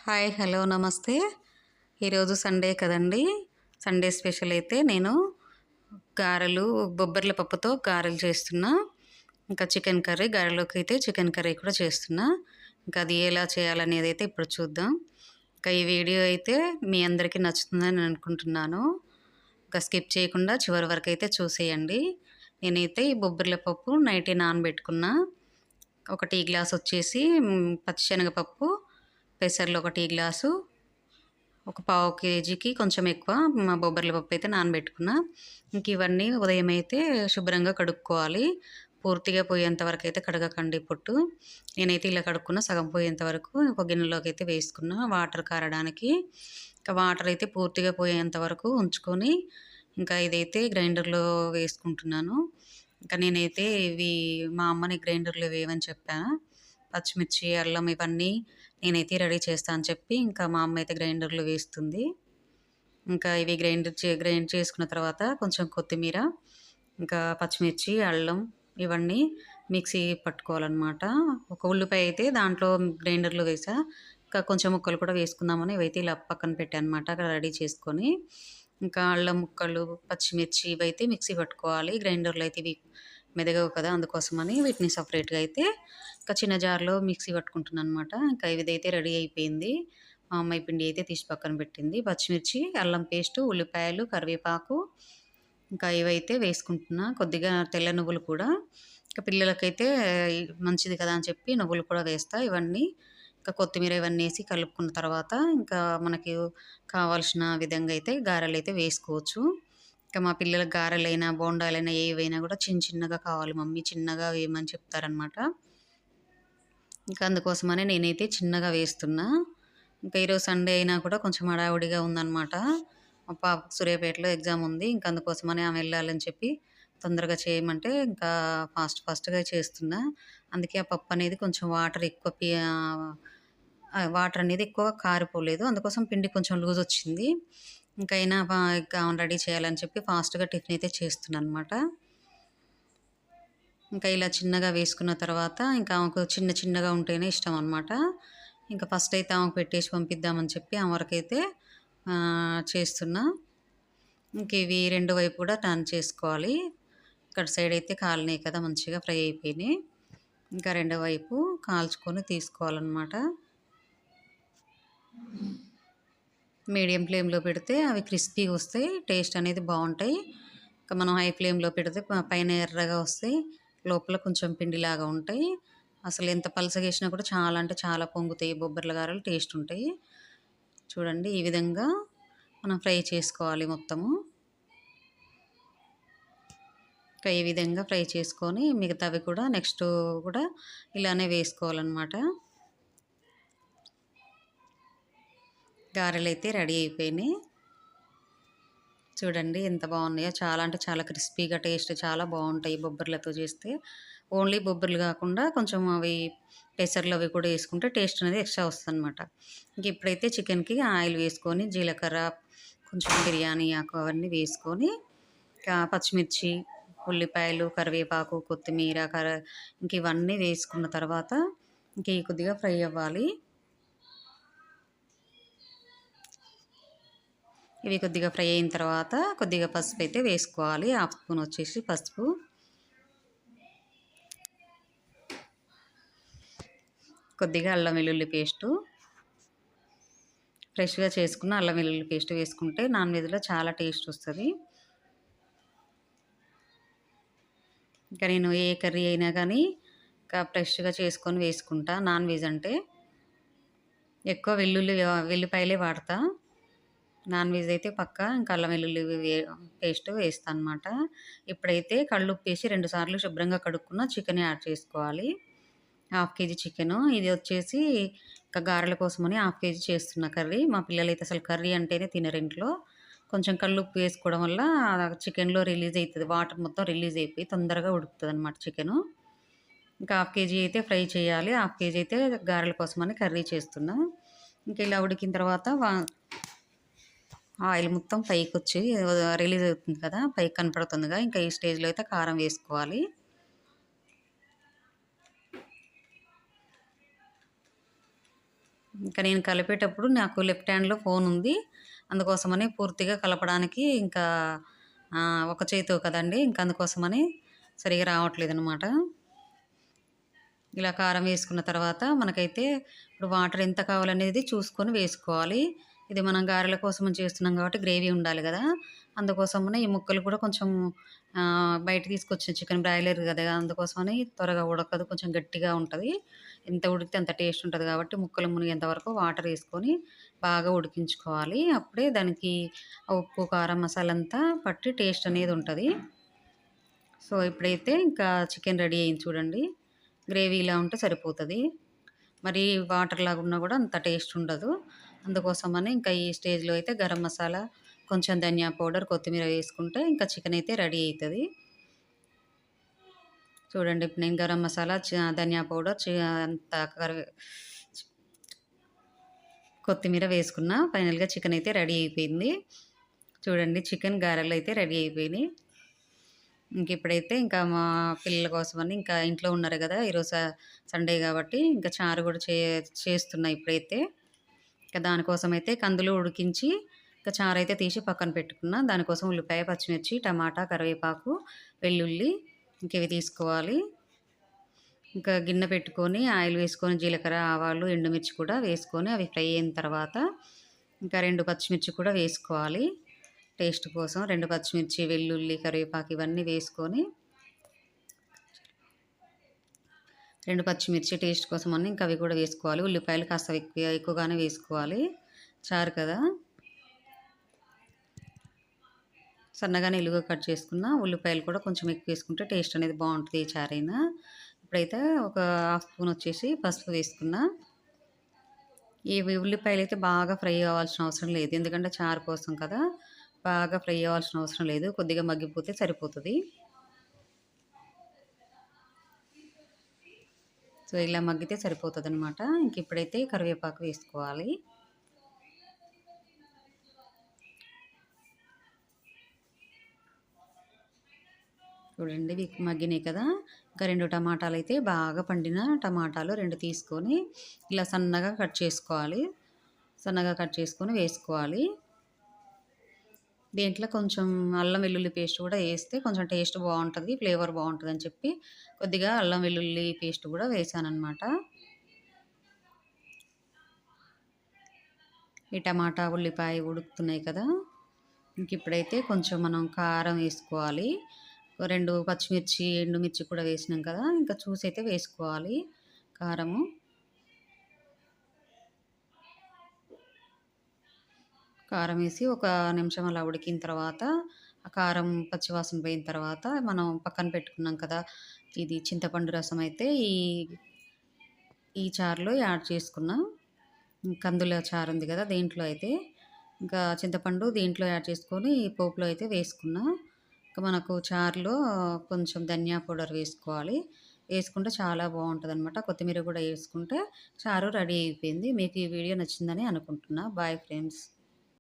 Hi hello నమస్తే. ఈరోజు Sunday కదండి. సండే స్పెషల్ అయితే నేను గారెలు బొబ్బర్ల పప్పుతో గారెలు చేస్తున్నా. ఇంకా చికెన్ కర్రీ, గారెలోకి అయితే చికెన్ కర్రీ కూడా చేస్తున్నా. ఇంకా అది ఎలా చేయాలనేది అయితే ఇప్పుడు చూద్దాం. ఇంకా ఈ వీడియో అయితే మీ అందరికీ నచ్చుతుందని నేను అనుకుంటున్నాను. ఇంకా స్కిప్ చేయకుండా చివరి వరకు అయితే చూసేయండి. నేనైతే ఈ బొబ్బర్ల పప్పు నైటే నానబెట్టుకున్నా. ఒక టీ గ్లాస్ వచ్చేసి పచ్చిశనగపప్పు, పెసర్లు ఒక టీ గ్లాసు, ఒక పావు కేజీకి కొంచెం ఎక్కువ బొబ్బర్ల పప్పు అయితే నానబెట్టుకున్నా. ఇంక ఇవన్నీ ఉదయం అయితే శుభ్రంగా కడుక్కోవాలి. పూర్తిగా పోయేంత వరకు అయితే కడగకండి పొట్టు. నేనైతే ఇలా కడుక్కున్న సగం పోయేంత వరకు ఒక గిన్నెలోకి అయితే వేసుకున్నా వాటర్ కారడానికి. ఇంకా వాటర్ అయితే పూర్తిగా పోయేంత వరకు ఉంచుకొని ఇంకా ఇదైతే గ్రైండర్లో వేసుకుంటున్నాను. ఇంకా నేనైతే ఇవి మా అమ్మని గ్రైండర్లో వేయమని చెప్పాను. పచ్చిమిర్చి, అల్లం ఇవన్నీ నేనైతే రెడీ చేస్తా అని చెప్పి ఇంకా మా అమ్మ అయితే గ్రైండర్లో వేస్తుంది. ఇంకా ఇవి గ్రైండ్ చేసుకున్న తర్వాత కొంచెం కొత్తిమీర, ఇంకా పచ్చిమిర్చి, అల్లం ఇవన్నీ మిక్సీ పట్టుకోవాలన్నమాట. ఒక ఉల్లిపాయ అయితే దాంట్లో గ్రైండర్లో వేసా. ఇంకా కొంచెం ముక్కలు కూడా వేసుకుందామని ఇవైతే ఇలా పక్కన పెట్టాను అనమాట అక్కడ రెడీ చేసుకొని. ఇంకా అల్లం ముక్కలు, పచ్చిమిర్చి ఇవైతే మిక్సీ పట్టుకోవాలి. గ్రైండర్లో అయితే ఇవి మెదగవు కదా, అందుకోసమని వీటిని సపరేట్గా అయితే ఇంకా చిన్న జార్లో మిక్సీ పట్టుకుంటున్నాను అనమాట. ఇంకా ఇదైతే రెడీ అయిపోయింది. మా అమ్మాయి పిండి అయితే తీసి పక్కన పెట్టింది. పచ్చిమిర్చి, అల్లం పేస్టు, ఉల్లిపాయలు, కరివేపాకు ఇంకా ఇవైతే వేసుకుంటున్నా. కొద్దిగా తెల్ల నువ్వులు కూడా ఇంకా పిల్లలకైతే మంచిది కదా అని చెప్పి నువ్వులు కూడా వేస్తా. ఇవన్నీ ఇంకా కొత్తిమీర ఇవన్నీ వేసి కలుపుకున్న తర్వాత ఇంకా మనకి కావాల్సిన విధంగా అయితే గారెలు అయితే వేసుకోవచ్చు. ఇంకా మా పిల్లలకు గారెలైనా, బోండాలైనా ఏవైనా కూడా చిన్న చిన్నగా కావాలి మమ్మీ, చిన్నగా వేయమని చెప్తారనమాట. ఇంకా అందుకోసమనే నేనైతే చిన్నగా వేస్తున్నా. ఇంకా ఈరోజు సండే అయినా కూడా కొంచెం హడావుడిగా ఉందనమాట. మా పాపకు సూర్యాపేటలో ఎగ్జామ్ ఉంది. ఇంకా అందుకోసమని ఆమె వెళ్ళాలని చెప్పి తొందరగా చేయమంటే ఇంకా ఫాస్ట్‌గా చేస్తున్నా. అందుకే ఆ పప్పు అనేది కొంచెం వాటర్ అనేది ఎక్కువ కారిపోలేదు. అందుకోసం పిండి కొంచెం లూజ్ వచ్చింది. ఇంకా అయినా ఇంకా రెడీ చేయాలని చెప్పి ఫాస్ట్‌గా టిఫిన్ అయితే చేస్తున్నాననమాట. ఇంకా ఇలా చిన్నగా వేసుకున్న తర్వాత ఇంకా ఆమెకు చిన్నగా ఉంటేనే ఇష్టం అనమాట. ఇంకా ఫస్ట్ అయితే ఆమెకు పెట్టేసి పంపిద్దామని చెప్పి ఆమె వరకైతే చేస్తున్నా. ఇంక ఇవి రెండు వైపు కూడా టర్న్ చేసుకోవాలి. ఇక్కడ సైడ్ అయితే కాలినాయి కదా, మంచిగా ఫ్రై అయిపోయినాయి. ఇంకా రెండో వైపు కాల్చుకొని తీసుకోవాలన్నమాట. మీడియం ఫ్లేమ్లో పెడితే అవి క్రిస్పీగా వస్తాయి, టేస్ట్ అనేది బాగుంటాయి. ఇంకా మనం హై ఫ్లేమ్లో పెడితే పైన ఎర్రగా వస్తాయి, లోపల కొంచెం పిండిలాగా ఉంటాయి. అసలు ఎంత పలసగా వేసినా కూడా చాలా అంటే చాలా పొంగుతాయి బొబ్బర్ల గారెలు, టేస్ట్ ఉంటాయి. చూడండి ఈ విధంగా మనం ఫ్రై చేసుకోవాలి మొత్తము. ఇంకా ఈ విధంగా ఫ్రై చేసుకొని మిగతావి కూడా నెక్స్ట్ కూడా ఇలానే వేసుకోవాలన్నమాట. గారెలు అయితే రెడీ అయిపోయినాయి. చూడండి ఎంత బాగున్నాయో, చాలా అంటే చాలా క్రిస్పీగా, టేస్ట్ చాలా బాగుంటాయి బొబ్బర్లతో చేస్తే. ఓన్లీ బొబ్బర్లు కాకుండా కొంచెం అవి పెసర్లు అవి కూడా వేసుకుంటే టేస్ట్ అనేది ఎక్స్ట్రా వస్తుందన్నమాట. ఇంక ఇప్పుడైతే చికెన్కి ఆయిల్ వేసుకొని జీలకర్ర, కొంచెం బిర్యానీ ఆకు అవన్నీ వేసుకొని పచ్చిమిర్చి, ఉల్లిపాయలు, కరివేపాకు, కొత్తిమీర ఇంక ఇవన్నీ వేసుకున్న తర్వాత ఇంక కొద్దిగా ఫ్రై అవ్వాలి. ఇవి కొద్దిగా ఫ్రై అయిన తర్వాత కొద్దిగా పసుపు అయితే వేసుకోవాలి. హాఫ్ స్పూన్ వచ్చేసి పసుపు, కొద్దిగా అల్లం వెల్లుల్లి పేస్టు, ఫ్రెష్గా చేసుకున్న అల్లం వెల్లుల్లి పేస్ట్ వేసుకుంటే నాన్ వెజ్లో చాలా టేస్ట్ వస్తుంది. ఇంకా నేను ఏ కర్రీ అయినా కానీ ఇంకా ఫ్రెష్గా చేసుకొని వేసుకుంటా. నాన్ వెజ్ అంటే ఎక్కువ వెల్లిపాయలే వాడతా. నాన్ వెజ్ అయితే పక్కా ఇంకా అల్లం వెల్లుల్లి పేస్ట్ వేస్తాను అనమాట. ఇప్పుడైతే కళ్ళుప్పు వేసి 2 సార్లు శుభ్రంగా కడుక్కున్న చికెన్ యాడ్ చేసుకోవాలి. Half KG chicken. ఇది వచ్చేసి ఇంకా గారెల కోసమని హాఫ్ కేజీ చేస్తున్న కర్రీ. మా పిల్లలైతే అసలు కర్రీ అంటేనే తినరు ఇంట్లో. కొంచెం కళ్ళుప్పు వేసుకోవడం వల్ల చికెన్లో రిలీజ్ అవుతుంది, వాటర్ మొత్తం రిలీజ్ అయిపోయి తొందరగా ఉడుకుతుంది అనమాట చికెను. ఇంకా హాఫ్ కేజీ అయితే ఫ్రై చేయాలి, హాఫ్ కేజీ అయితే గారెల కోసమని కర్రీ చేస్తున్నా. ఇంకా ఇలా ఉడికిన తర్వాత ఆయిల్ మొత్తం పైకి వచ్చి రిలీజ్ అవుతుంది కదా, పైకి కనపడుతుందిగా. ఇంకా ఈ స్టేజ్లో అయితే కారం వేసుకోవాలి. ఇంకా నేను కలిపేటప్పుడు నాకు లెఫ్ట్ హ్యాండ్‌లో ఫోన్ ఉంది. అందుకోసమని పూర్తిగా కలపడానికి ఇంకా ఒక చేత్తో కదండీ! ఇంక అందుకోసమని సరిగ్గా రావట్లేదనమాట. ఇలా కారం వేసుకున్న తర్వాత మనకైతే ఇప్పుడు వాటర్ ఎంత కావాలనేది చూసుకొని వేసుకోవాలి. ఇది మనం గారెల కోసం చేస్తున్నాం కాబట్టి గ్రేవీ ఉండాలి గదా! అందుకోసమని ఈ ముక్కలు కూడా కొంచెం బయట తీసుకొచ్చిన చికెన్ బ్రాయిలర్ గదా! అందుకోసమని త్వరగా ఉడకదు. కొంచెం గట్టిగా ఉంటది. ఎంత ఉడికితే అంత టేస్ట్ ఉంటది కాబట్టి ముక్కలు మునిగేంత వరకు వాటర్ ఏసుకొని బాగా ఉడికించుకోవాలి. అప్పుడే దానికి ఉప్పు, కారం, మసాలా అంతా పట్టి టేస్ట్ అనేది ఉంటది. సో, ఇప్పుడైతే ఇంకా చికెన్ రెడీ అయింది చూడండి. గ్రేవీ ఇలా ఉంటే సరిపోతది. మరి వాటర్‌లాగా ఉన్నా గూడా అంత టేస్ట్ ఉండదు. అందుకోసమని ఇంకా ఈ స్టేజ్‌లో అయితే గరం మసాలా, కొంచెం ధనియా పౌడర్, కొత్తిమీర వేసుకుంటే ఇంకా చికెన్ అయితే రెడీ అయితది. చూడండి ఇప్పుడు నేను గరం మసాలా, ధనియా పౌడర్, అంత కొత్తిమీర వేసుకున్నా. ఫైనల్‌గా చికెన్ అయితే రెడీ అయిపోయింది. చూడండి చికెన్ గారెలు అయితే రెడీ అయిపోయినాయి. ఇప్పుడైతే ఇంకా మా పిల్లల కోసమని ఇంకా ఇంట్లో ఉన్నారు గదా! ఈరోజు సండే గాబట్టి ఇంకా చారు గూడా చేస్తున్నా ఇప్పుడైతే. ఇంకా దానికోసమైతే కందులు ఉడికించి ఇంకా చారైతే తీసి పక్కన పెట్టుకున్నా. దానికోసం ఉల్లిపాయ, పచ్చిమిర్చి, టమాటా, కరివేపాకు, వెల్లుల్లి ఇంకివి తీసుకోవాలి. ఇంకా గిన్నె పెట్టుకొని ఆయిల్ వేసుకొని జీలకర్ర, ఆవాలు, ఎండుమిర్చి కూడా వేసుకొని అవి ఫ్రై అయిన తర్వాత ఇంకా 2 పచ్చిమిర్చి కూడా వేసుకోవాలి. టేస్ట్ కోసం 2 పచ్చిమిర్చి, వెల్లుల్లి, కరివేపాకు ఇవన్నీ వేసుకొని 2 పచ్చిమిర్చి టేస్ట్ కోసమని ఇంకా అవి కూడా వేసుకోవాలి. ఉల్లిపాయలు కాస్త ఎక్కువగానే వేసుకోవాలి. చారు కదా! సన్నగా నిలువుగా కట్ చేసుకున్న ఉల్లిపాయలు కూడా కొంచెం ఎక్కువ వేసుకుంటే టేస్ట్ అనేది బావుంటది ఏ చారైనా. ఇప్పుడైతే ఒక హాఫ్ స్పూన్ వచ్చేసి పసుపు వేసుకున్నా. ఈ ఉల్లిపాయలైతే బాగా ఫ్రై అవ్వాల్సిన అవసరం లేదు. ఎందుకంటే చారు కోసం కదా! బాగా ఫ్రై అవ్వాల్సిన అవసరం లేదు. కొద్దిగా మగ్గిపోతే సరిపోతది. సో, ఇలా మగ్గితే సరిపోతదనమాట. ఇంక ఇప్పుడైతే కరివేపాకు వేసుకోవాలి. చూడండి ఇవి మగ్గినాయి కదా! ఇంకా 2 టమాటాలైతే బాగా పండిన టమాటాలు 2 తీసుకొని ఇలా సన్నగా కట్ చేసుకోవాలి. సన్నగా కట్ చేసుకొని వేసుకోవాలి. దీంట్లో కొంచెం అల్లం వెల్లుల్లి పేస్ట్ కూడా ఏస్తే కొంచెం టేస్ట్ బావుంటది. ఫ్లేవర్ బావుంటదని చెప్పి కొద్దిగా అల్లం వెల్లుల్లి పేస్ట్ కూడా వేశాననమాట. ఈ టమాటా, ఉల్లిపాయ ఉడుకుతున్నాయి కదా! ఇంకిప్పుడైతే కొంచెం మనం కారం వేసుకోవాలి. 2 పచ్చిమిర్చి, ఎండుమిర్చి కూడా వేసినాం కదా! ఇంకా చూసైతే వేసుకోవాలి కారము. కారం వేసి ఒక నిమిషం అలా ఉడికిన తర్వాత ఆ కారం పచ్చివాసన పోయిన తర్వాత మనం పక్కన పెట్టుకున్నాం కదా! ఇది చింతపండు రసం అయితే ఈ చారులో యాడ్ చేసుకున్నా. కందుల చారు ఉంది కదా! దీంట్లో అయితే ఇంకా చింతపండు దీంట్లో యాడ్ చేసుకొని పోపులో అయితే వేసుకున్నా. ఇంకా మనకు చారులో కొంచెం ధనియా పౌడర్ వేసుకోవాలి. వేసుకుంటే చాలా బావుంటదనమాట. కొత్తిమీర కూడా వేసుకుంటే చారు రెడీ అయిపోయింది. మీకు ఈ వీడియో నచ్చిందని అనుకుంటున్నా. Bye friends.